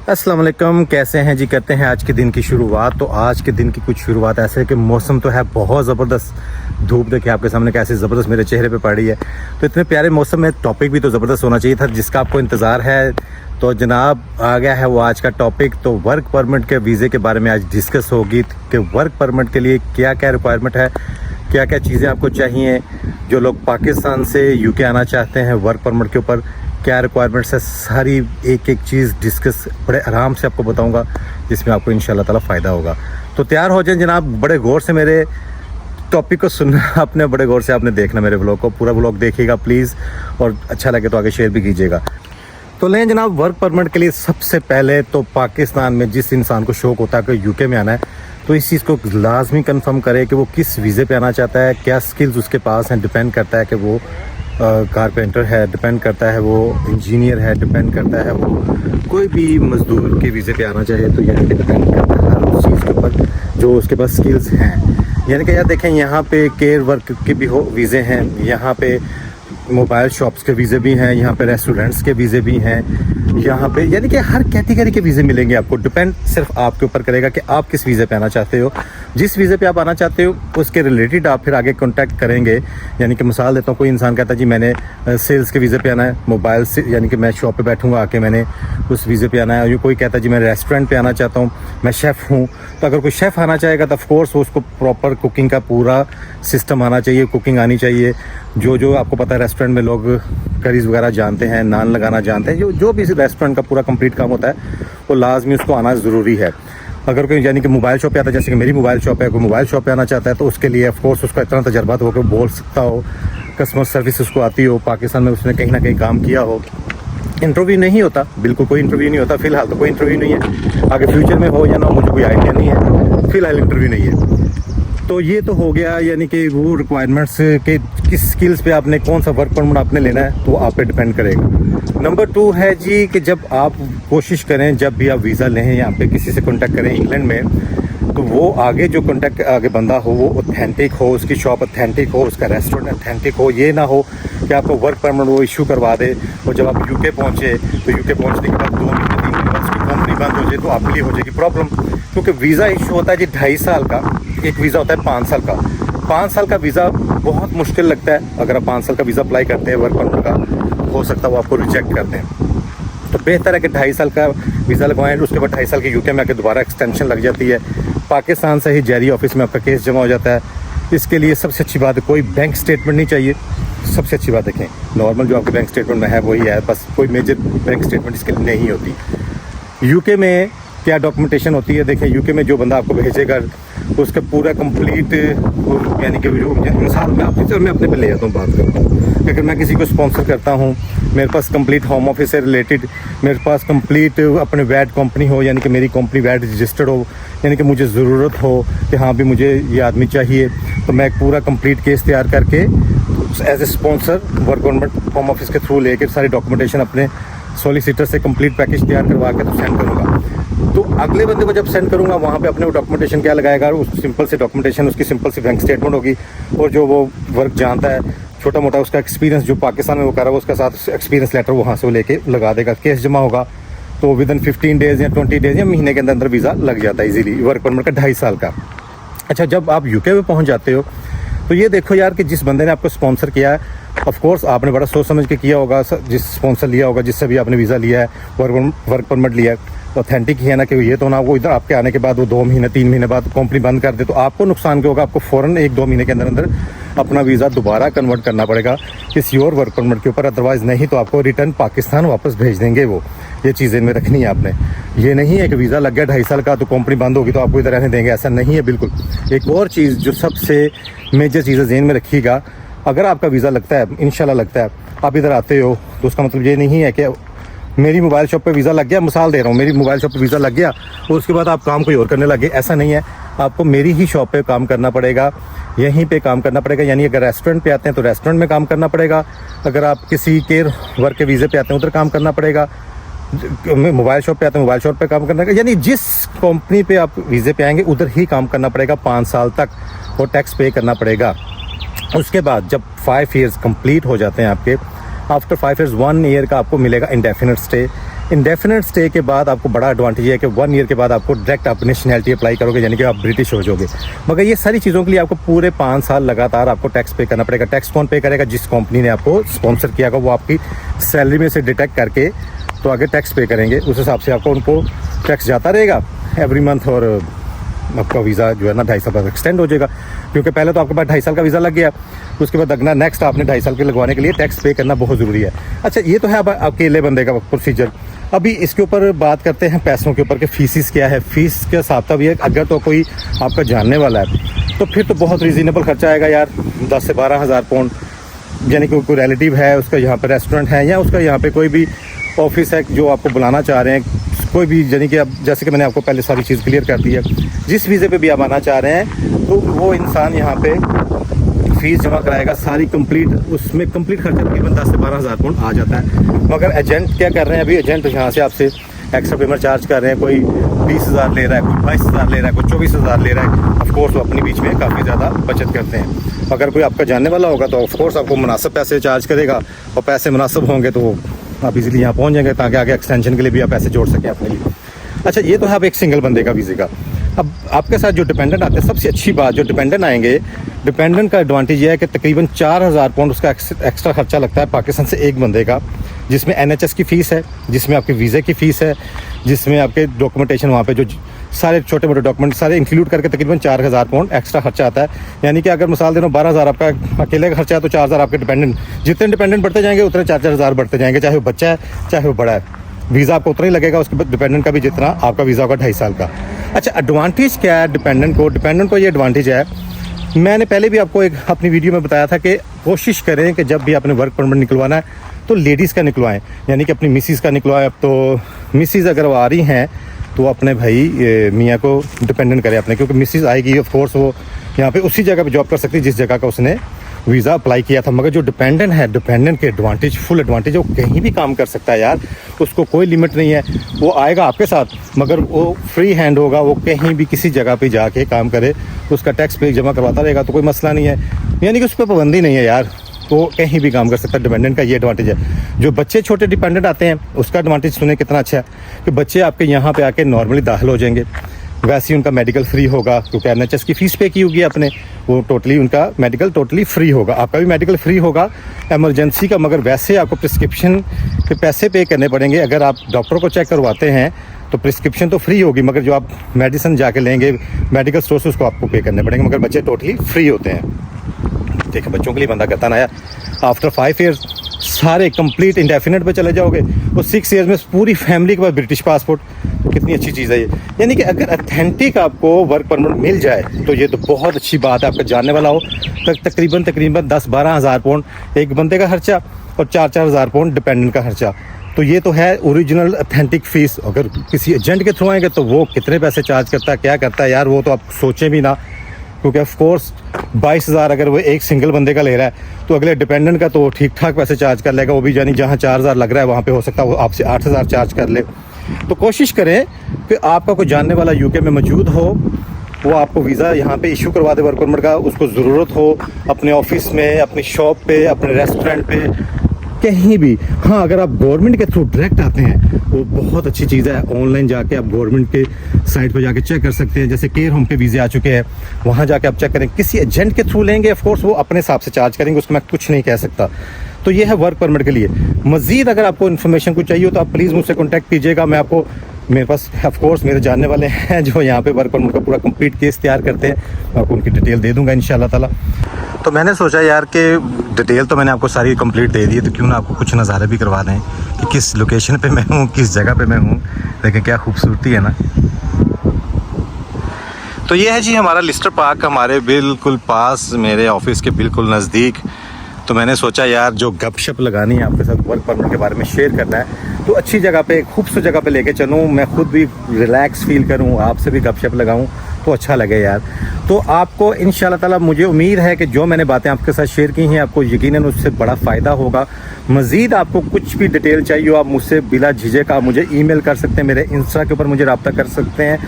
अस्सलाम वालेकुम, कैसे हैं जी। करते हैं आज के दिन की शुरुआत। तो आज के दिन की कुछ शुरुआत ऐसे है कि मौसम तो है बहुत ज़बरदस्त। धूप देखिए आपके सामने कैसे ज़बरदस्त मेरे चेहरे पे पड़ी है। तो इतने प्यारे मौसम में टॉपिक भी तो ज़बरदस्त होना चाहिए था जिसका आपको इंतज़ार है। तो जनाब आ गया है वो आज का टॉपिक। तो वर्क परमिट के वीज़े के बारे में आज डिस्कस होगी कि वर्क परमिट के लिए क्या क्या रिक्वायरमेंट है, क्या क्या चीज़ें आपको चाहिए। जो लोग पाकिस्तान से यूके आना चाहते हैं वर्क परमिट के ऊपर क्या रिक्वायरमेंट्स है, सारी एक एक चीज़ डिस्कस बड़े आराम से आपको बताऊंगा जिसमें आपको इंशाल्लाह ताला फ़ायदा होगा। तो तैयार हो जाएं जनाब, बड़े गौर से मेरे टॉपिक को सुनना आपने, बड़े गौर से आपने देखना मेरे व्लॉग को, पूरा व्लॉग देखिएगा प्लीज़, और अच्छा लगे तो आगे शेयर भी कीजिएगा। तो लें जनाब, वर्क परमिट के लिए सबसे पहले तो पाकिस्तान में जिस इंसान को शौक़ होता है कि यूके में आना है, तो इस चीज़ को लाजमी कंफर्म करे कि वो किस वीज़े पे आना चाहता है, क्या स्किल्स उसके पास हैं। डिपेंड करता है कि वो कारपेंटर है, डिपेंड करता है वो इंजीनियर है, डिपेंड करता है वो कोई भी मज़दूर के वीज़े पे आना चाहिए। तो यानी कि डिपेंड करता है हर उस चीज़ के ऊपर जो उसके पास स्किल्स हैं। यानी कि यार देखें, यहाँ पे केयर वर्क के भी हो वीज़े हैं, यहाँ पे मोबाइल शॉप्स के वीज़े भी हैं, यहाँ पे रेस्टोरेंट्स के वीज़े भी हैं, यहाँ पे यानी कि हर कैटेगरी के वीज़े मिलेंगे आपको। डिपेंड सिर्फ आपके ऊपर करेगा कि आप किस वीज़े पे आना चाहते हो। जिस वीज़े पे आप आना चाहते हो उसके रिलेटेड आप फिर आगे कांटेक्ट करेंगे। यानी कि मिसाल देता हूँ, कोई इंसान कहता है जी मैंने सेल्स के वीज़े पे आना है, मोबाइल से यानी कि मैं शॉप पे बैठूँगा आके मैंने उस वीज़े पे आना है। और कोई कहता है जी मैं रेस्टोरेंट पे आना चाहता हूँ, मैं शेफ़ हूँ। तो अगर कोई शेफ़ आना चाहेगा तो ऑफकोर्स उसको प्रॉपर कुकिंग का पूरा सिस्टम आना चाहिए, कुकिंग आनी चाहिए। जो आपको पता है रेस्टोरेंट में लोग करीज़ वगैरह जानते हैं, नान लगाना जानते हैं, जो भी रेस्टोरेंट का पूरा कंप्लीट काम होता है वो लाजमी उसको आना ज़रूरी है। अगर कोई यानी कि मोबाइल शॉप पे आता है, जैसे कि मेरी मोबाइल शॉप है, कोई मोबाइल शॉप पे आना चाहता है तो उसके लिए ऑफकोर्स उसका इतना तजर्बा हो कि बोल सकता हो, कस्टमर सर्विस उसको आती हो, पाकिस्तान में उसने कहीं ना कहीं काम किया हो। इंटरव्यू नहीं होता, बिल्कुल कोई इंटरव्यू नहीं होता, फ़िलहाल तो कोई इंटरव्यू नहीं है। आगे फ्यूचर में हो या ना हो मुझे कोई आइडिया नहीं है, फ़िलहाल इंटरव्यू नहीं है। तो ये तो हो गया यानी कि वो रिक्वायरमेंट्स के किस स्किल्स पे आपने कौन सा वर्क परमिट आपने लेना है तो आप पे डिपेंड करेगा। नंबर 2 है जी कि जब आप कोशिश करें, जब भी आप वीज़ा लें यहाँ पे किसी से कॉन्टैक्ट करें इंग्लैंड में, तो वो आगे जो कॉन्टैक्ट आगे बंदा हो वो ऑथेंटिक हो, उसकी शॉप ऑथेंटिक हो, उसका रेस्टोरेंट ऑथेंटिक हो। ये ना हो कि आपको वर्क परमिट वो इशू करवा दे और जब आप यूके पहुँचे तो यूके पहुँचने के बाद 2 महीने 3 महीने बाद उसकी कंपनी बंद हो जाए तो आपके लिए हो जाएगी प्रॉब्लम। क्योंकि वीज़ा इशू होता है जी 2.5 साल का, एक वीज़ा होता है 5 साल का। 5 साल का वीज़ा बहुत मुश्किल लगता है। अगर आप 5 साल का वीज़ा अप्लाई करते हैं वर्क परमिट का, हो सकता है वो आपको रिजेक्ट कर दें। तो बेहतर है कि 2.5 साल का वीज़ा लगवाएं, उसके बाद 2.5 साल के यूके में आके दोबारा एक्सटेंशन लग जाती है। पाकिस्तान से ही जेरी ऑफिस में आपका केस जमा हो जाता है। इसके लिए सबसे अच्छी बात है कोई बैंक स्टेटमेंट नहीं चाहिए। सबसे अच्छी बात देखें, नॉर्मल जो आपके बैंक स्टेटमेंट में है वही है, बस कोई मेजर बैंक स्टेटमेंट इसके लिए नहीं होती। यूके में क्या डॉक्यूमेंटेशन होती है, देखें यूके में जो बंदा आपको भेजेगा उसका पूरा कंप्लीट यानी कि जो मिसाल मैं अपने पे ले जाता हूँ, बात करता हूँ। अगर मैं किसी को स्पॉन्सर करता हूँ, मेरे पास कंप्लीट होम ऑफिस से रिलेटेड, मेरे पास कंप्लीट अपने वैट कंपनी हो, यानी कि मेरी कंपनी वैट रजिस्टर्ड हो, यानी कि मुझे ज़रूरत हो कि हाँ भी मुझे ये आदमी चाहिए, तो मैं एक पूरा कंप्लीट केस तैयार करके as a sponsor work permit home office के थ्रू लेकर सारी डॉक्यूमेंटेशन अपने सॉलिसिटर से कंप्लीट पैकेज तैयार करवा के तो सेंड करूँगा। तो अगले बंदे को जब सेंड करूँगा वहाँ पे अपने वो डॉक्यूमेंटेशन क्या लगाएगा, उस सिंपल से डॉक्यूमेंटेशन उसकी सिंपल सी बैंक स्टेटमेंट होगी, और जो वो वर्क जानता है छोटा मोटा उसका एक्सपीरियंस जो पाकिस्तान में वो कर रहा है उसका साथ एक्सपीरियंस लेटर वहाँ से वो लेके लगा देगा। केस जमा होगा तो विदिन 15 डेज़ या 20 डेज़ या महीने के अंदर अंदर वीज़ा लग जाता है इजीली, वर्क परमिट का 2.5 साल का। अच्छा, जब आप यूके में पहुँच जाते हो तो ये देखो यार कि जिस बंदे ने आपको स्पॉन्सर किया है, ऑफ कोर्स आपने बड़ा सोच समझ के किया होगा। जिस स्पॉन्सर लिया होगा, जिससे भी आपने वीज़ा लिया है, वर्क परमिट लिया है, ऑथेंटिक ही है ना, कि ये तो ना वो इधर आपके आने के बाद वो 2 महीने 3 महीने बाद कंपनी बंद कर दे तो आपको नुकसान क्या होगा। आपको फ़ौरन 1-2 महीने के अंदर अंदर अपना वीज़ा दोबारा कन्वर्ट करना पड़ेगा किसी और वर्क परमिट के ऊपर, अदरवाइज़ नहीं तो आपको रिटर्न पाकिस्तान वापस भेज देंगे वो। ये चीज़ें में रखनी है आपने। ये नहीं है कि वीज़ा लग गया 2.5 साल का तो कंपनी बंद होगी तो आपको इधर रहने देंगे, ऐसा नहीं है बिल्कुल। एक और चीज़ जो सबसे मेजर चीज़ें ज़हन में रखिएगा, अगर आपका वीज़ा लगता है, इंशाल्लाह लगता है, आप इधर आते हो तो उसका मतलब ये नहीं है कि मेरी मोबाइल शॉप पे वीज़ा लग गया, मिसाल दे रहा हूँ, मेरी मोबाइल शॉप पे वीज़ा लग गया और उसके बाद आप काम कोई और करने लगे, ऐसा नहीं है। आपको मेरी ही शॉप पे काम करना पड़ेगा, यहीं पे काम करना पड़ेगा। यानी अगर रेस्टोरेंट पे आते हैं तो रेस्टोरेंट में काम करना पड़ेगा, अगर आप किसी केयर वर्क के वीज़े पे आते हैं उधर काम करना पड़ेगा, मोबाइल शॉप पे आते हैं मोबाइल शॉप पे काम करना पड़ेगा। यानी जिस कंपनी पे आप वीज़े पे आएंगे उधर ही काम करना पड़ेगा 5 साल तक, और टैक्स पे करना पड़ेगा। उसके बाद जब 5 ईयर्स कंप्लीट हो जाते हैं आपके, आफ्टर 5 ईयर्स 1 ईयर का आपको मिलेगा इंडेफिनिट स्टे। इंडेफिनिट स्टे के बाद आपको बड़ा एडवांटेज है कि 1 ईयर के बाद आपको डायरेक्ट आप नेशनैलिटी अप्लाई करोगे, यानी कि आप ब्रिटिश हो जाओगे। मगर ये सारी चीज़ों के लिए आपको पूरे 5 साल लगातार आपको टैक्स पे करना पड़ेगा। टैक्स कौन पे करेगा? जिस कंपनी ने आपको स्पॉन्सर किया होगा, वो आपकी सैलरी में से डिटेक्ट करके तो आगे टैक्स पे करेंगे। उस हिसाब से आपको उनको टैक्स जाता रहेगा एवरी मंथ, और आपका वीज़ा जो है ना 2.5 साल बाद एक्सटेंड हो जाएगा। क्योंकि पहले तो आपके पास 2.5 साल का वीज़ा लग गया, उसके बाद अगला नेक्स्ट आपने 2.5 साल के लगवाने के लिए टैक्स पे करना बहुत ज़रूरी है। अच्छा, ये तो है अब अकेले बंदे का प्रोसीजर। अभी इसके ऊपर बात करते हैं पैसों के ऊपर कि फीसिस क्या है। फ़ीस का हिसाब भी है, अगर तो कोई आपका जानने वाला है तो फिर तो बहुत रीज़नेबल खर्चा आएगा यार, 10 से 12 हज़ार पाउंड। यानी कि कोई रिलेटिव है, उसका यहाँ पे रेस्टोरेंट है, या उसका यहाँ पे कोई भी ऑफिस है जो आपको बुलाना चाह रहे हैं, कोई भी, यानी कि अब जैसे कि मैंने आपको पहले सारी चीज़ क्लियर कर दी है, जिस वीज़े पे भी आप आना चाह रहे हैं तो वो इंसान यहाँ पे फ़ीस जमा कराएगा सारी कंप्लीट। उसमें कंप्लीट खर्चा तकरीबन 10 से 12 हज़ार पाउंड आ जाता है। मगर एजेंट क्या कर रहे हैं? अभी एजेंट यहाँ से आपसे एक्स्ट्रा पेमेंट चार्ज कर रहे हैं। कोई 20,000 ले रहा है, कोई 22,000 ले रहा है, कोई 24,000 ले रहा है। ऑफकोर्स वो अपने बीच में काफ़ी ज़्यादा बचत करते हैं। अगर कोई आपका जानने वाला होगा तो ऑफकोर्स आपको मुनासिब पैसे चार्ज करेगा, और पैसे मुनासिब होंगे तो आप इजीली यहाँ पहुँच जाएंगे, ताकि आगे एक्सटेंशन के लिए भी आप पैसे जोड़ सकें अपने लिए। अच्छा, ये तो है अब एक सिंगल बंदे का वीज़े का। अब आपके साथ जो डिपेंडेंट आते हैं, सबसे अच्छी बात, जो डिपेंडेंट आएंगे, डिपेंडेंट का एडवांटेज ये है कि तकरीबन 4,000 पाउंड उसका एक्स्ट्रा खर्चा लगता है पाकिस्तान से एक बंदे का, जिसमें NHS की फ़ीस है, जिसमें आपके वीज़े की फ़ीस है, जिसमें आपके डॉक्यूमेंटेशन, वहाँ पे जो सारे छोटे मोटे डॉक्यूमेंट सारे इंक्लूड करके तकरीबन 4,000 पाउंड एक्स्ट्रा खर्चा आता है। यानी कि अगर मिसाल दे रहा हूँ 12,000 आपका अकेले का खर्चा है, तो 4,000 आपके डिपेंडेंट, जितने डिपेंडेंट बढ़ते जाएंगे उतने 4-4 हज़ार बढ़ते जाएंगे, चाहे वो बच्चा है चाहे वो बड़ा है। वीज़ा आपको उतना ही लगेगा, उसके बाद डिपेंडेंट का भी जितना आपका वीज़ा होगा 2.5 साल का। अच्छा, एडवांटेज क्या है डिपेंडेंट को? डिपेंडेंट को ये एडवांटेज है, मैंने पहले भी आपको एक अपनी वीडियो में बताया था कि कोशिश करें कि जब भी आपने वर्क परमिट निकलवाना है तो लेडीज़ का निकलवाएं, यानी कि अपनी मिसिज़ का निकलवाएं। अब तो मिसिज़ अगर वो आ रही हैं तो अपने भाई मियाँ को डिपेंडेंट करें अपने, क्योंकि मिसिज़ आएगी ऑफ कोर्स वो यहाँ पे उसी जगह पे जॉब कर सकती है जिस जगह का उसने वीज़ा अप्लाई किया था। मगर जो डिपेंडेंट है, डिपेंडेंट के एडवांटेज, फुल एडवांटेज है, वो कहीं भी काम कर सकता है यार, उसको कोई लिमिट नहीं है। वो आएगा आपके साथ, मगर वो फ्री हैंड होगा, वो कहीं भी किसी जगह पे जाके काम करे, उसका टैक्स पे जमा करवाता रहेगा, तो कोई मसला नहीं है। यानी कि उस पर पाबंदी नहीं है यार, तो कहीं भी काम कर सकता है। डिपेंडेंट का ये एडवांटेज है। जो बच्चे छोटे डिपेंडेंट आते हैं, उसका एडवांटेज सुने कितना अच्छा है कि बच्चे आपके यहाँ पे आके नॉर्मली दाखिल हो जाएंगे, वैसे ही उनका मेडिकल फ्री होगा, क्योंकि NHS की फ़ीस पे की होगी आपने, वो टोटली उनका मेडिकल टोटली फ्री होगा। आपका भी मेडिकल फ्री होगा इमरजेंसी का, मगर वैसे आपको प्रिस्क्रिप्शन के पैसे पे करने पड़ेंगे। अगर आप डॉक्टर को चेक करवाते हैं तो प्रिस्क्रिप्शन तो फ्री होगी, मगर जो आप मेडिसिन जाके लेंगे मेडिकल स्टोर से, उसको आपको पे करने पड़ेंगे। मगर बच्चे टोटली फ्री होते हैं। देखिए, बच्चों के लिए बंदा कहता ना यार, आफ्टर 5 ईयर्स सारे कंप्लीट इंडेफिनिट पे चले जाओगे, और 6 ईयर्स में पूरी फैमिली के पास ब्रिटिश पासपोर्ट, तो कितनी अच्छी चीज़ है ये। यानी कि अगर ऑथेंटिक आपको वर्क परमिट मिल जाए तो ये तो बहुत अच्छी बात है। आपका जानने वाला हो तकरीबन 10-12 हज़ार पाउंड एक बंदे का खर्चा, और 4-4 हज़ार पाउंड डिपेंडेंट का खर्चा। तो ये तो है ओरिजिनल ऑथेंटिक फ़ीस। अगर किसी एजेंट के थ्रू आएंगे तो वो कितने पैसे चार्ज करता है, क्या करता है यार, वो तो आप सोचें भी ना। क्योंकि ऑफ कोर्स 22,000 अगर वो एक सिंगल बंदे का ले रहा है, तो अगले डिपेंडेंट का तो ठीक ठाक पैसे चार्ज कर लेगा। वो भी यानी जहाँ 4,000 लग रहा है, वहाँ पे हो सकता है वो आपसे 8,000 चार्ज कर ले। तो कोशिश करें कि आपका कोई जानने वाला UK में मौजूद हो, वो आपको वीज़ा यहाँ पे इशू करवा दे वर्क परमिट का। उसको ज़रूरत हो अपने ऑफिस में, अपनी शॉप पे, अपने रेस्टोरेंट पे, कहीं भी। हाँ, अगर आप गवर्नमेंट के थ्रू डायरेक्ट आते हैं, वो बहुत अच्छी चीज़ है। ऑनलाइन जाके आप गवर्नमेंट के साइट पर जाके चेक कर सकते हैं। जैसे केयर होम पे वीज़े आ चुके हैं, वहाँ जाके आप चेक करें। किसी एजेंट के थ्रू लेंगे, ऑफ कोर्स वो अपने हिसाब से चार्ज करेंगे, उसको मैं कुछ नहीं कह सकता। तो ये है वर्क परमिट के लिए। मज़ीद अगर आपको इन्फॉर्मेशन कुछ चाहिए हो तो आप प्लीज़ मुझसे कॉन्टैक्ट कीजिएगा। मैं आपको, मेरे पास ऑफ कोर्स मेरे जानने वाले हैं जो यहाँ पे वर्क परमिट का पूरा कंप्लीट केस तैयार करते हैं, मैं आपको उनकी डिटेल दे दूँगा इंशाल्लाह ताला। तो मैंने सोचा यार कि डिटेल तो मैंने आपको सारी कंप्लीट दे दी है, तो क्यों ना आपको कुछ नज़ारे भी करवा दें कि किस लोकेशन पे मैं हूँ, किस जगह पे मैं हूँ। लेकिन क्या खूबसूरती है ना। तो ये है जी हमारा लिस्टर पार्क, हमारे बिल्कुल पास, मेरे ऑफिस के बिल्कुल नज़दीक। तो मैंने सोचा यार जो गपशप लगानी है आपके साथ, वर्क परमिट के बारे में शेयर करना है, तो अच्छी जगह पे, खूबसूरत जगह पे लेके चलूँ, मैं खुद भी रिलैक्स फील करूँ, आपसे भी गपशप लगाऊँ तो अच्छा लगे यार। तो आपको इंशाल्लाह ताला मुझे उम्मीद है कि जो मैंने बातें आपके साथ शेयर की हैं, आपको यकीनन उससे बड़ा फ़ायदा होगा। मज़ीद आपको कुछ भी डिटेल चाहिए हो, आप मुझसे बिला झिझक आप मुझे ईमेल कर सकते हैं, मेरे इंस्टा के ऊपर मुझे रब्ता कर सकते हैं।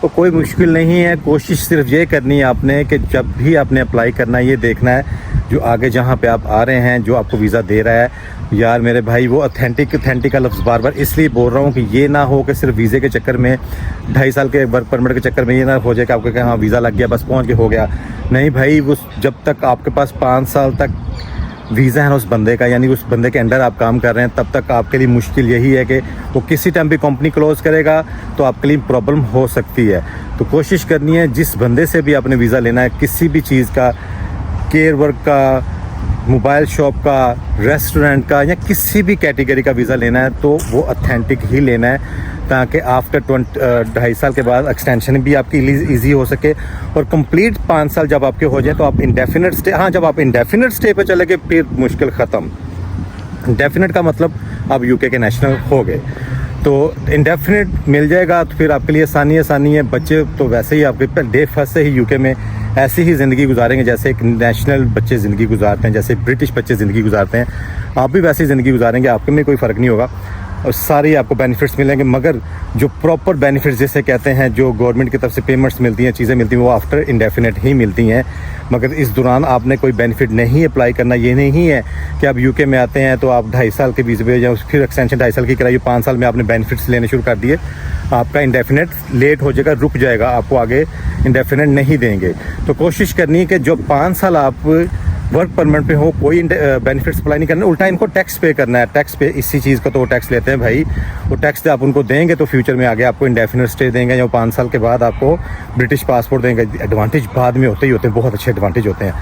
तो कोई मुश्किल नहीं है, कोशिश सिर्फ ये करनी है आपने कि जब भी आपने अप्लाई करना है, ये देखना है जो आगे जहाँ पे आप आ रहे हैं, जो आपको वीज़ा दे रहा है, यार मेरे भाई वो ऑथेंटिक का लफ्ज़ बार बार इसलिए बोल रहा हूँ कि ये ना हो कि सिर्फ वीज़े के चक्कर में, 2.5 साल के वर्क परमिट के चक्कर में ये ना हो जाए कि आपको कहा हाँ वीज़ा लग गया बस पहुँच के हो गया। नहीं भाई, वो जब तक आपके पास 5 साल तक वीज़ा है ना उस बंदे का, यानी उस बंदे के अंडर आप काम कर रहे हैं, तब तक आपके लिए मुश्किल यही है कि वो किसी टाइम भी कंपनी क्लोज़ करेगा तो आपके लिए प्रॉब्लम हो सकती है। तो कोशिश करनी है जिस बंदे से भी आपने वीज़ा लेना है, किसी भी चीज़ का, केयर वर्क का, मोबाइल शॉप का, रेस्टोरेंट का, या किसी भी कैटेगरी का वीज़ा लेना है तो वो ऑथेंटिक ही लेना है, ताकि आफ्टर 2.5 साल के बाद एक्सटेंशन भी आपकी ईजी हो सके और कंप्लीट 5 साल जब आपके हो जाए तो आप इंडेफिनिट स्टे, हाँ जब आप इंडेफिनिट स्टे पे चले गए फिर मुश्किल ख़त्म। इंडेफिनिट का मतलब आप यूके के नेशनल हो गए, तो इंडेफिनिट मिल जाएगा तो फिर आपके लिए आसानी है। बच्चे तो वैसे ही आपके डे फर्स्ट से ही यूके में ऐसी ही ज़िंदगी गुजारेंगे जैसे एक नेशनल बच्चे ज़िंदगी गुजारते हैं, जैसे ब्रिटिश बच्चे ज़िंदगी गुजारते हैं, आप भी वैसी ज़िंदगी गुजारेंगे, आपके में कोई फ़र्क नहीं होगा और सारी आपको बेनिफिट्स मिलेंगे। मगर जो प्रॉपर बेनिफिट्स जैसे कहते हैं, जो गवर्नमेंट की तरफ से पेमेंट्स मिलती हैं, चीज़ें मिलती हैं, वो आफ्टर इंडेफिनिट ही मिलती हैं। मगर इस दौरान आपने कोई बेनिफिट नहीं अप्लाई करना। ये नहीं है कि आप यूके में आते हैं तो आप 2.5 साल के वीज़े पे, या फिर एक्सटेंशन 2.5 साल की कराइए, 5 साल में आपने बेनिफिट्स लेने शुरू कर दिए, आपका इंडेफिनिट लेट हो जाएगा, रुक जाएगा, आपको आगे इंडेफिनिट नहीं देंगे। तो कोशिश करनी है कि जो 5 साल आप वर्क परमिट पे हो, कोई बेनिफिट्स अप्लाई नहीं करना, उल्टा इनको टैक्स पे करना है। टैक्स पे इसी चीज़ का तो वो टैक्स लेते हैं भाई, वो टैक्स आप उनको देंगे तो फ्यूचर में आगे आपको इंडेफिनिट स्टे देंगे, या 5 साल के बाद आपको ब्रिटिश पासपोर्ट देंगे। एडवांटेज बाद में होते ही होते हैं, बहुत अच्छे एडवांटेज होते हैं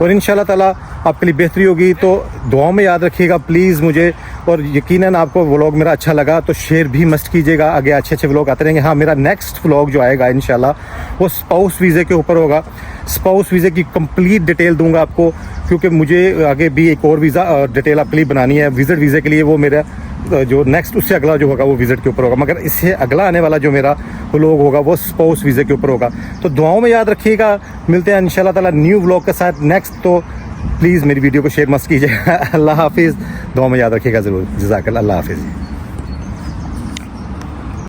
और इंशाल्लाह ताला आपके लिए बेहतरी होगी। तो दुआओं में याद रखिएगा प्लीज़ मुझे, और यकीनन आपको व्लॉग मेरा अच्छा लगा तो शेयर भी मस्ट कीजिएगा। आगे अच्छे व्लॉग आते रहेंगे। हाँ, मेरा नेक्स्ट व्लॉग जो आएगा इंशाल्लाह वो स्पाउस वीज़े के ऊपर होगा। स्पाउस वीज़े की कंप्लीट डिटेल दूंगा आपको, क्योंकि मुझे आगे भी एक और वीज़ा डिटेल आपके लिए बनानी है विज़िट वीज़े के लिए। वो मेरा जो नेक्स्ट उससे अगला जो होगा वो विज़िट के ऊपर होगा, मगर इससे अगला आने वाला जो मेरा व्लॉग होगा वो स्पाउस वीज़े के ऊपर होगा। तो दुआओं में याद रखिएगा। मिलते हैं इंशाल्लाह ताला न्यू व्लॉग के साथ नेक्स्ट। तो प्लीज़ मेरी वीडियो को शेयर मत कीजिएगा। अल्लाह हाफिज़। दुआ में याद रखिएगा ज़रूर। जज़ाकल्लाह। अल्लाह हाफिज़।